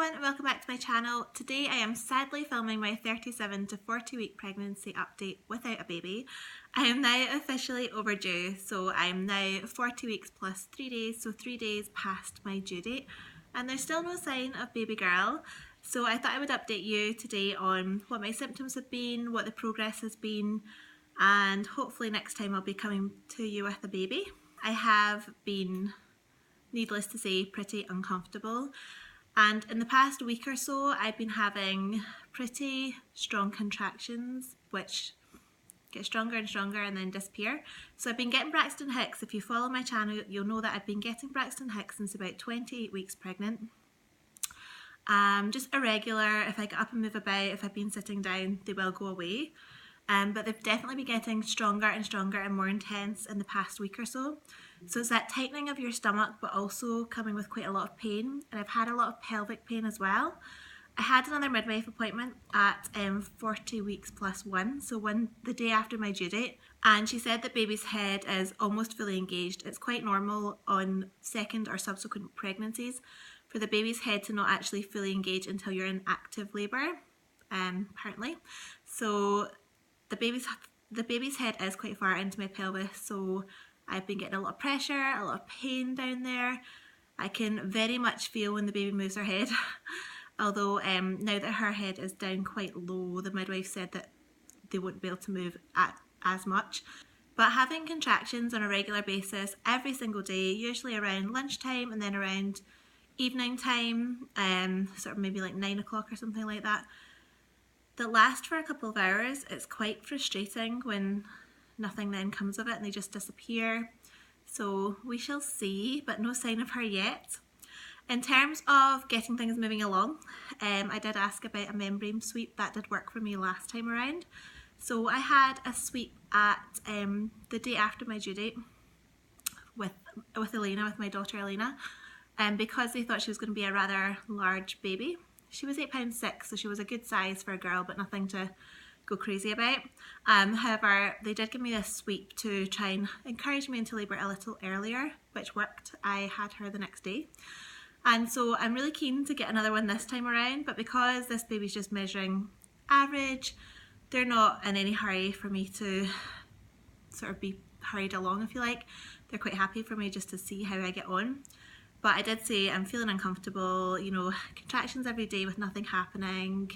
everyone and welcome back to my channel. Today I am sadly filming my 37 to 40 week pregnancy update without a baby. I am now officially overdue, so I'm now 40 weeks plus 3 days, so 3 days past my due date, and there's still no sign of baby girl. So I thought I would update you today on what my symptoms have been, what the progress has been, and hopefully next time I'll be coming to you with a baby. I have been, needless to say, pretty uncomfortable. And in the past week or so, I've been having pretty strong contractions, which get stronger and stronger and then disappear. So I've been getting Braxton Hicks. If you follow my channel, you'll know that I've been getting Braxton Hicks since about 28 weeks pregnant. Just irregular. If I get up and move about, if I've been sitting down, they will go away. But they've definitely been getting stronger and stronger and more intense in the past week or so. So it's that tightening of your stomach, but also coming with quite a lot of pain. And I've had a lot of pelvic pain as well. I had another midwife appointment at 40 weeks plus 1, so the day after my due date. And she said that baby's head is almost fully engaged. It's quite normal on second or subsequent pregnancies for the baby's head to not actually fully engage until you're in active labour, apparently. So the baby's head is quite far into my pelvis, so I've been getting a lot of pressure, a lot of pain down there. I can very much feel when the baby moves her head. Although now that her head is down quite low, the midwife said that they won't be able to move as much. But having contractions on a regular basis every single day, usually around lunchtime and then around evening time, sort of maybe like 9 o'clock or something like that, that last for a couple of hours. It's quite frustrating when nothing then comes of it and they just disappear. So we shall see, but no sign of her yet. In terms of getting things moving along, I did ask about a membrane sweep. That did work for me last time around. So I had a sweep at the day after my due date with Elena, with my daughter Elena, because they thought she was going to be a rather large baby. She was 8 pounds 6, so she was a good size for a girl, but nothing to go crazy about. However, they did give me this sweep to try and encourage me into labour a little earlier, which worked. I had her the next day. And so I'm really keen to get another one this time around, but because this baby's just measuring average, they're not in any hurry for me to sort of be hurried along, if you like. They're quite happy for me just to see how I get on. But I did say I'm feeling uncomfortable, you know, contractions every day with nothing happening.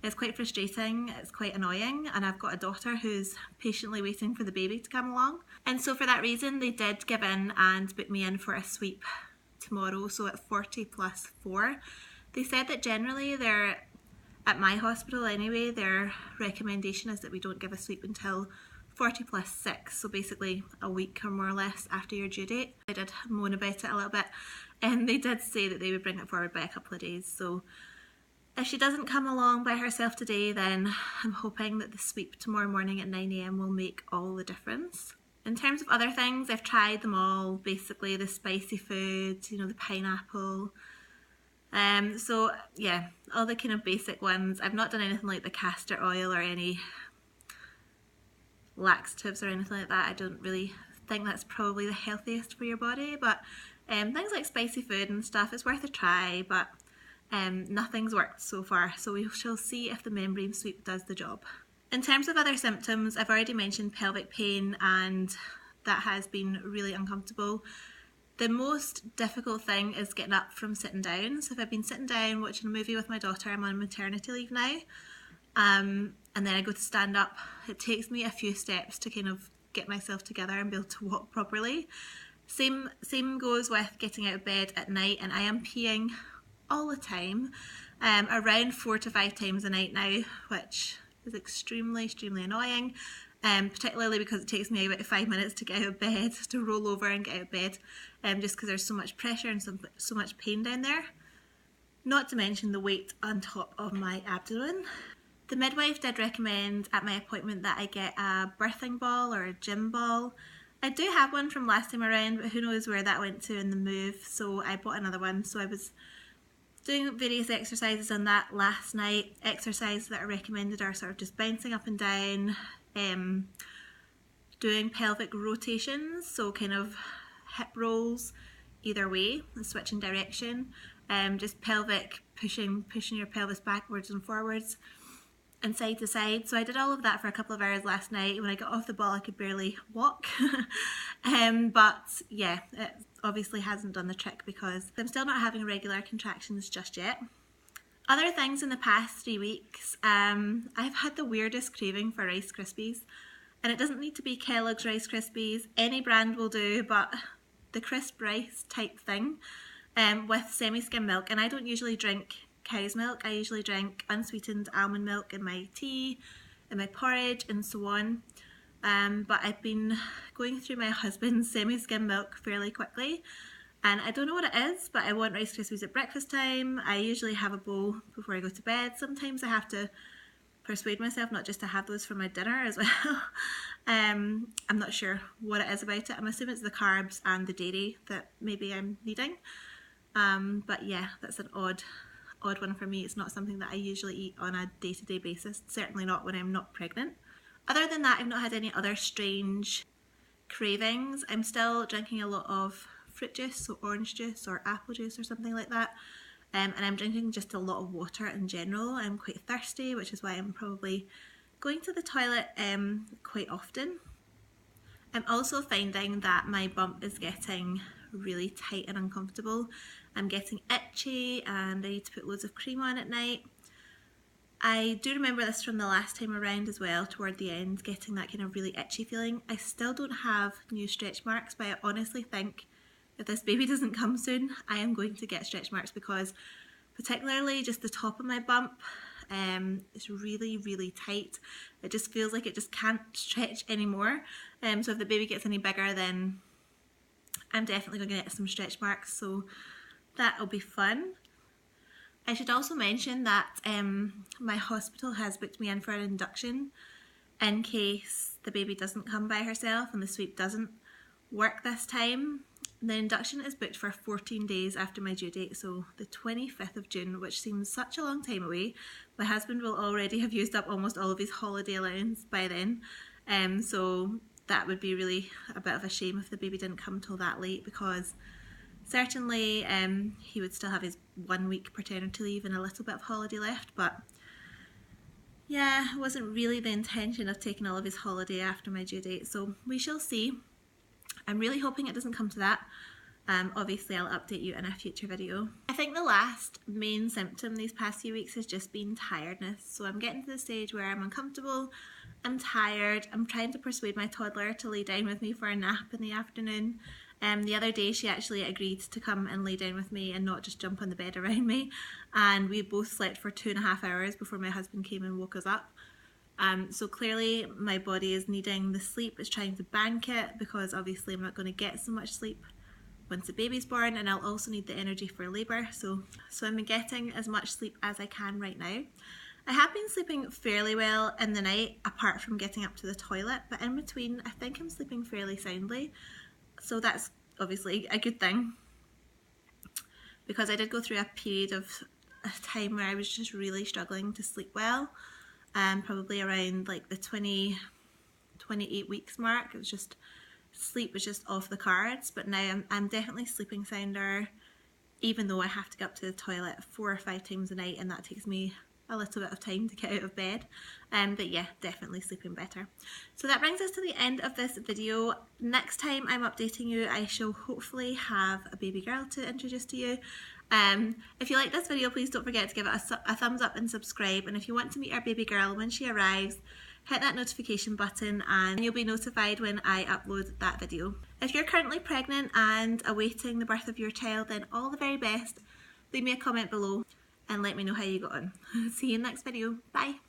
It's quite frustrating, it's quite annoying, and I've got a daughter who's patiently waiting for the baby to come along. And so for that reason, they did give in and book me in for a sweep tomorrow, so at 40 plus 4. They said that generally they're, at my hospital anyway, their recommendation is that we don't give a sweep until 40 plus 6, so basically a week or more or less after your due date. I did moan about it a little bit, and they did say that they would bring it forward by a couple of days. So if she doesn't come along by herself today, then I'm hoping that the sweep tomorrow morning at 9 AM will make all the difference. In terms of other things, I've tried them all, basically the spicy foods, you know, the pineapple. So yeah, all the kind of basic ones. I've not done anything like the castor oil or any laxatives or anything like that. I don't really think that's probably the healthiest for your body, but things like spicy food and stuff, it's worth a try, but nothing's worked so far, so we shall see if the membrane sweep does the job. In terms of other symptoms, I've already mentioned pelvic pain, and that has been really uncomfortable. The most difficult thing is getting up from sitting down. So if I've been sitting down watching a movie with my daughter, I'm on maternity leave now, and then I go to stand up, it takes me a few steps to kind of get myself together and be able to walk properly. Same goes with getting out of bed at night, and I am peeing all the time, around 4 to 5 times a night now, which is extremely annoying, particularly because it takes me about 5 minutes to get out of bed, to roll over and get out of bed, just because there's so much pressure and so much pain down there. Not to mention the weight on top of my abdomen. The midwife did recommend at my appointment that I get a birthing ball or a gym ball. I do have one from last time around, but who knows where that went to in the move, so I bought another one. So I was doing various exercises on that last night. Exercises that are recommended are sort of just bouncing up and down, doing pelvic rotations, so kind of hip rolls either way, switching direction, just pelvic pushing your pelvis backwards and forwards and side to side. So I did all of that for a couple of hours last night. When I got off the ball I could barely walk. But yeah, it obviously hasn't done the trick because I'm still not having regular contractions just yet. Other things in the past 3 weeks, I've had the weirdest craving for Rice Krispies, and it doesn't need to be Kellogg's Rice Krispies, any brand will do, but the crisp rice type thing with semi-skim milk. And I don't usually drink cow's milk, I usually drink unsweetened almond milk in my tea, in my porridge and so on. But I've been going through my husband's semi-skim milk fairly quickly, and I don't know what it is, but I want Rice Krispies at breakfast time. I usually have a bowl before I go to bed. Sometimes I have to persuade myself not just to have those for my dinner as well. I'm not sure what it is about it. I'm assuming it's the carbs and the dairy that maybe I'm needing. But yeah, that's an odd one for me. It's not something that I usually eat on a day-to-day basis, certainly not when I'm not pregnant. Other than that, I've not had any other strange cravings. I'm still drinking a lot of fruit juice, so orange juice or apple juice or something like that. And I'm drinking just a lot of water in general. I'm quite thirsty, which is why I'm probably going to the toilet quite often. I'm also finding that my bump is getting really tight and uncomfortable. I'm getting itchy and I need to put loads of cream on at night. I do remember this from the last time around as well, toward the end, getting that kind of really itchy feeling. I still don't have new stretch marks, but I honestly think if this baby doesn't come soon, I am going to get stretch marks, because particularly just the top of my bump is really, really tight. It just feels like it just can't stretch anymore. So if the baby gets any bigger, then I'm definitely going to get some stretch marks, so that'll be fun. I should also mention that my hospital has booked me in for an induction in case the baby doesn't come by herself and the sweep doesn't work this time. The induction is booked for 14 days after my due date, so the 25th of June, which seems such a long time away. My husband will already have used up almost all of his holiday allowance by then, so that would be really a bit of a shame if the baby didn't come till that late, because certainly he would still have his 1 week paternity leave and a little bit of holiday left. But yeah, it wasn't really the intention of taking all of his holiday after my due date, so we shall see. I'm really hoping it doesn't come to that. Obviously I'll update you in a future video. I think the last main symptom these past few weeks has just been tiredness. So I'm getting to the stage where I'm uncomfortable, I'm tired, I'm trying to persuade my toddler to lay down with me for a nap in the afternoon. The other day she actually agreed to come and lay down with me and not just jump on the bed around me, and we both slept for 2.5 hours before my husband came and woke us up. So clearly my body is needing the sleep, it's trying to bank it, because obviously I'm not going to get so much sleep once the baby's born, and I'll also need the energy for labour, so I'm getting as much sleep as I can right now. I have been sleeping fairly well in the night, apart from getting up to the toilet, but in between I think I'm sleeping fairly soundly, so that's obviously a good thing, because I did go through a period of time where I was just really struggling to sleep well. Probably around like the 28 weeks mark. It was just, sleep was just off the cards, but now I'm definitely sleeping sounder, even though I have to get up to the toilet 4 or 5 times a night, and that takes me a little bit of time to get out of bed. But yeah, definitely sleeping better. So that brings us to the end of this video. Next time I'm updating you, I shall hopefully have a baby girl to introduce to you. If you like this video, please don't forget to give it a thumbs up and subscribe, and if you want to meet our baby girl when she arrives, hit that notification button and you'll be notified when I upload that video. If you're currently pregnant and awaiting the birth of your child, then all the very best. Leave me a comment below and let me know how you got on. See you in the next video. Bye!